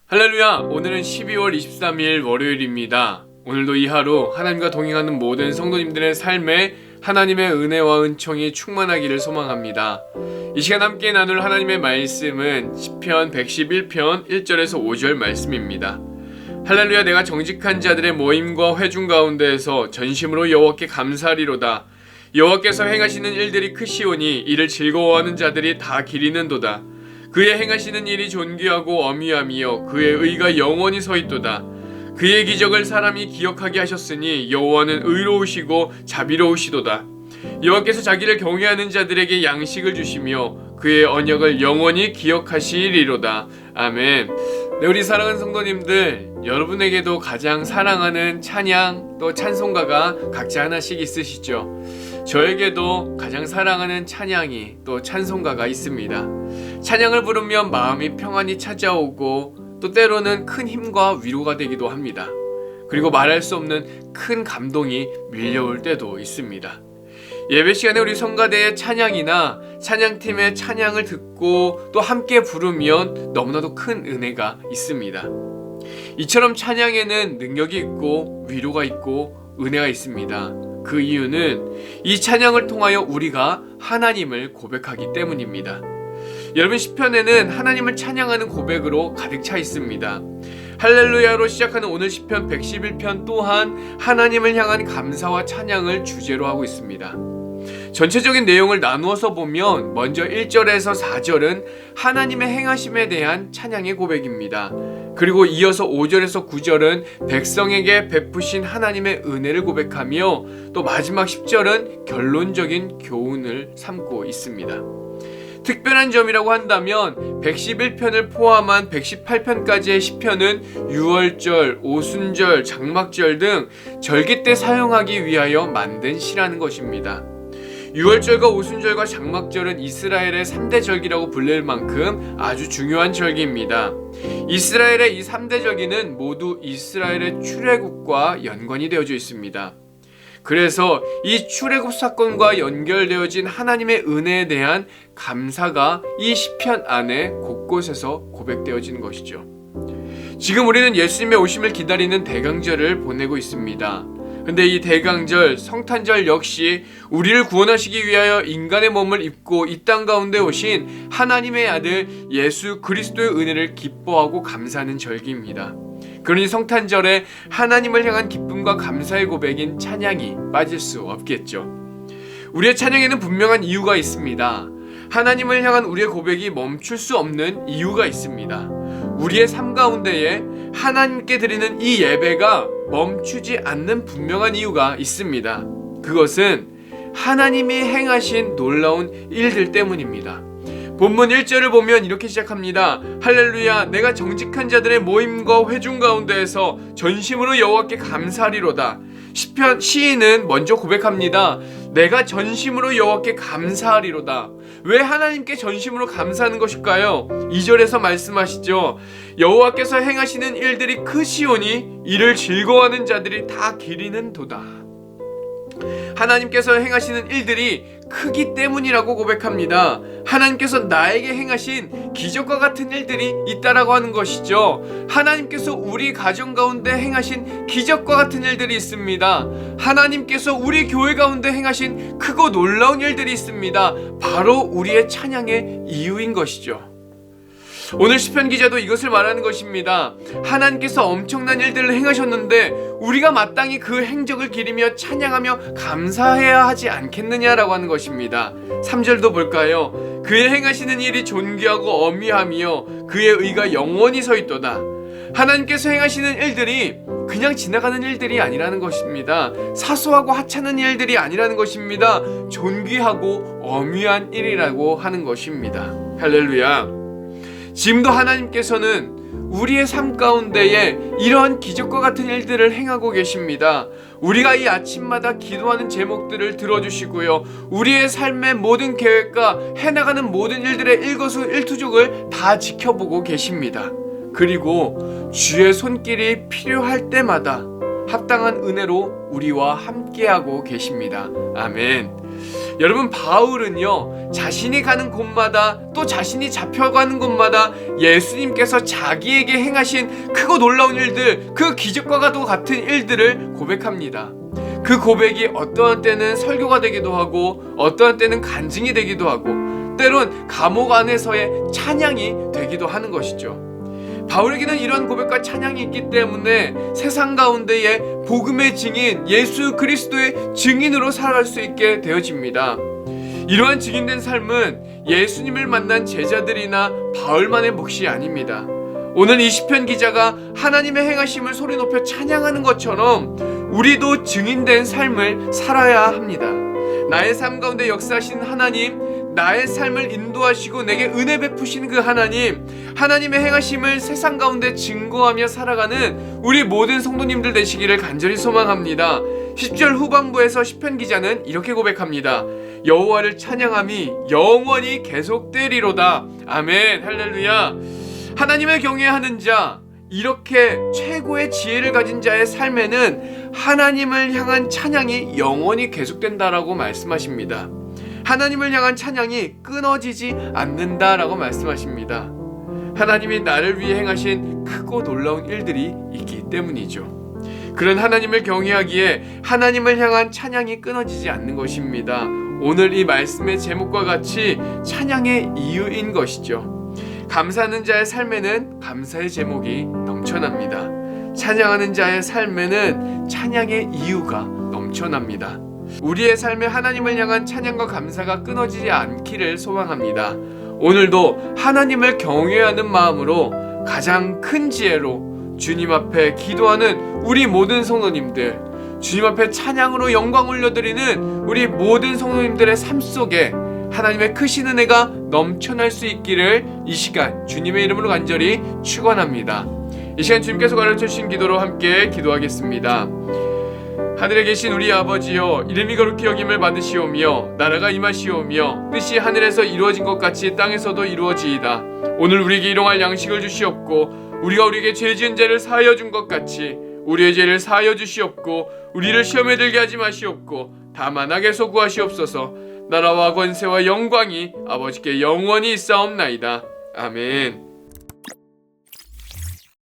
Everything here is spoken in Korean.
할렐루야! 오늘은 12월 23일 월요일입니다. 오늘도 이 하루 하나님과 동행하는 모든 성도님들의 삶에 하나님의 은혜와 은총이 충만하기를 소망합니다. 이 시간 함께 나눌 하나님의 말씀은 시편 111편 1절에서 5절 말씀입니다. 할렐루야! 내가 정직한 자들의 모임과 회중 가운데에서 전심으로 여호와께 감사하리로다. 여호와께서 행하시는 일들이 크시오니 이를 즐거워하는 자들이 다 기리는도다. 그의 행하시는 일이 존귀하고 어미하며 그의 의가 영원히 서있도다. 그의 기적을 사람이 기억하게 하셨으니 여호와는 의로우시고 자비로우시도다. 여호와께서 자기를 경외하는 자들에게 양식을 주시며 그의 언약을 영원히 기억하시리로다. 아멘. 네, 우리 사랑하는 성도님들, 여러분에게도 가장 사랑하는 찬양 또 찬송가가 각자 하나씩 있으시죠? 저에게도 가장 사랑하는 찬양이 또 찬송가가 있습니다. 찬양을 부르면 마음이 평안히 찾아오고 또 때로는 큰 힘과 위로가 되기도 합니다. 그리고 말할 수 없는 큰 감동이 밀려올 때도 있습니다. 예배 시간에 우리 성가대의 찬양이나 찬양팀의 찬양을 듣고 또 함께 부르면 너무나도 큰 은혜가 있습니다. 이처럼 찬양에는 능력이 있고 위로가 있고 은혜가 있습니다. 그 이유는 이 찬양을 통하여 우리가 하나님을 고백하기 때문입니다. 여러분, 시편에는 하나님을 찬양하는 고백으로 가득 차 있습니다. 할렐루야로 시작하는 오늘 시편 111편 또한 하나님을 향한 감사와 찬양을 주제로 하고 있습니다. 전체적인 내용을 나누어서 보면 먼저 1절에서 4절은 하나님의 행하심에 대한 찬양의 고백입니다. 그리고 이어서 5절에서 9절은 백성에게 베푸신 하나님의 은혜를 고백하며 또 마지막 10절은 결론적인 교훈을 삼고 있습니다. 특별한 점이라고 한다면 111편을 포함한 118편까지의 시편은 유월절, 오순절, 장막절 등 절기 때 사용하기 위하여 만든 시라는 것입니다. 유월절과 오순절과 장막절은 이스라엘의 3대 절기라고 불릴 만큼 아주 중요한 절기입니다. 이스라엘의 이 3대 절기는 모두 이스라엘의 출애굽과 연관이 되어져 있습니다. 그래서 이 출애굽 사건과 연결되어진 하나님의 은혜에 대한 감사가 이 시편 안에 곳곳에서 고백되어지는 것이죠. 지금 우리는 예수님의 오심을 기다리는 대강절을 보내고 있습니다. 근데 이 대강절, 성탄절 역시 우리를 구원하시기 위하여 인간의 몸을 입고 이 땅 가운데 오신 하나님의 아들 예수 그리스도의 은혜를 기뻐하고 감사하는 절기입니다. 그러니 성탄절에 하나님을 향한 기쁨과 감사의 고백인 찬양이 빠질 수 없겠죠. 우리의 찬양에는 분명한 이유가 있습니다. 하나님을 향한 우리의 고백이 멈출 수 없는 이유가 있습니다. 우리의 삶 가운데에 하나님께 드리는 이 예배가 멈추지 않는 분명한 이유가 있습니다. 그것은 하나님이 행하신 놀라운 일들 때문입니다. 본문 1절을 보면 이렇게 시작합니다. 할렐루야, 내가 정직한 자들의 모임과 회중 가운데에서 전심으로 여호와께 감사하리로다. 시인은 먼저 고백합니다. 내가 전심으로 여호와께 감사하리로다. 왜 하나님께 전심으로 감사하는 것일까요? 2절에서 말씀하시죠. 여호와께서 행하시는 일들이 크시오니 이를 즐거워하는 자들이 다 기리는도다. 하나님께서 행하시는 일들이 크기 때문이라고 고백합니다. 하나님께서 나에게 행하신 기적과 같은 일들이 있다라고 하는 것이죠. 하나님께서 우리 가정 가운데 행하신 기적과 같은 일들이 있습니다. 하나님께서 우리 교회 가운데 행하신 크고 놀라운 일들이 있습니다. 바로 우리의 찬양의 이유인 것이죠. 오늘 시편 기자도 이것을 말하는 것입니다. 하나님께서 엄청난 일들을 행하셨는데 우리가 마땅히 그 행적을 기리며 찬양하며 감사해야 하지 않겠느냐라고 하는 것입니다. 3절도 볼까요? 그의 행하시는 일이 존귀하고 어미하며 그의 의가 영원히 서있도다. 하나님께서 행하시는 일들이 그냥 지나가는 일들이 아니라는 것입니다. 사소하고 하찮은 일들이 아니라는 것입니다. 존귀하고 어미한 일이라고 하는 것입니다. 할렐루야. 지금도 하나님께서는 우리의 삶 가운데에 이러한 기적과 같은 일들을 행하고 계십니다. 우리가 이 아침마다 기도하는 제목들을 들어주시고요. 우리의 삶의 모든 계획과 해나가는 모든 일들의 일거수일투족을 다 지켜보고 계십니다. 그리고 주의 손길이 필요할 때마다 합당한 은혜로 우리와 함께하고 계십니다. 아멘. 여러분, 바울은요, 자신이 가는 곳마다 또 자신이 잡혀가는 곳마다 예수님께서 자기에게 행하신 크고 놀라운 일들, 그 기적과 같은 일들을 고백합니다. 그 고백이 어떠한 때는 설교가 되기도 하고 어떠한 때는 간증이 되기도 하고 때론 감옥 안에서의 찬양이 되기도 하는 것이죠. 바울에게는 이러한 고백과 찬양이 있기 때문에 세상 가운데에 복음의 증인, 예수 그리스도의 증인으로 살아갈 수 있게 되어집니다. 이러한 증인된 삶은 예수님을 만난 제자들이나 바울만의 몫이 아닙니다. 오늘 이 시편 기자가 하나님의 행하심을 소리 높여 찬양하는 것처럼 우리도 증인된 삶을 살아야 합니다. 나의 삶 가운데 역사하시는 하나님, 나의 삶을 인도하시고 내게 은혜 베푸시는 그 하나님, 하나님의 행하심을 세상 가운데 증거하며 살아가는 우리 모든 성도님들 되시기를 간절히 소망합니다. 10절 후반부에서 시편 기자는 이렇게 고백합니다. 여호와를 찬양함이 영원히 계속되리로다. 아멘, 할렐루야. 하나님을 경외하는 자, 이렇게 최고의 지혜를 가진 자의 삶에는 하나님을 향한 찬양이 영원히 계속된다라고 말씀하십니다. 하나님을 향한 찬양이 끊어지지 않는다라고 말씀하십니다. 하나님이 나를 위해 행하신 크고 놀라운 일들이 있기 때문이죠. 그런 하나님을 경외하기에 하나님을 향한 찬양이 끊어지지 않는 것입니다. 오늘 이 말씀의 제목과 같이 찬양의 이유인 것이죠. 감사하는 자의 삶에는 감사의 제목이 넘쳐납니다. 찬양하는 자의 삶에는 찬양의 이유가 넘쳐납니다. 우리의 삶에 하나님을 향한 찬양과 감사가 끊어지지 않기를 소망합니다. 오늘도 하나님을 경외하는 마음으로 가장 큰 지혜로 주님 앞에 기도하는 우리 모든 성도님들, 주님 앞에 찬양으로 영광 올려드리는 우리 모든 성도님들의 삶 속에 하나님의 크신 은혜가 넘쳐날 수 있기를 이 시간 주님의 이름으로 간절히 축원합니다. 이 시간 주님께서 가르쳐주신 기도로 함께 기도하겠습니다. 하늘에 계신 우리 아버지여, 이름이 거룩히 여김을 받으시오며 나라가 임하시오며 뜻이 하늘에서 이루어진 것 같이 땅에서도 이루어지이다. 오늘 우리에게 일용할 양식을 주시옵고 우리가 우리에게 죄 지은 죄를 사하여 준 것 같이 우리의 죄를 사하여 주시옵고 우리를 시험에 들게 하지 마시옵고 다만 악에서 구하시옵소서. 나라와 권세와 영광이 아버지께 영원히 있사옵나이다. 아멘.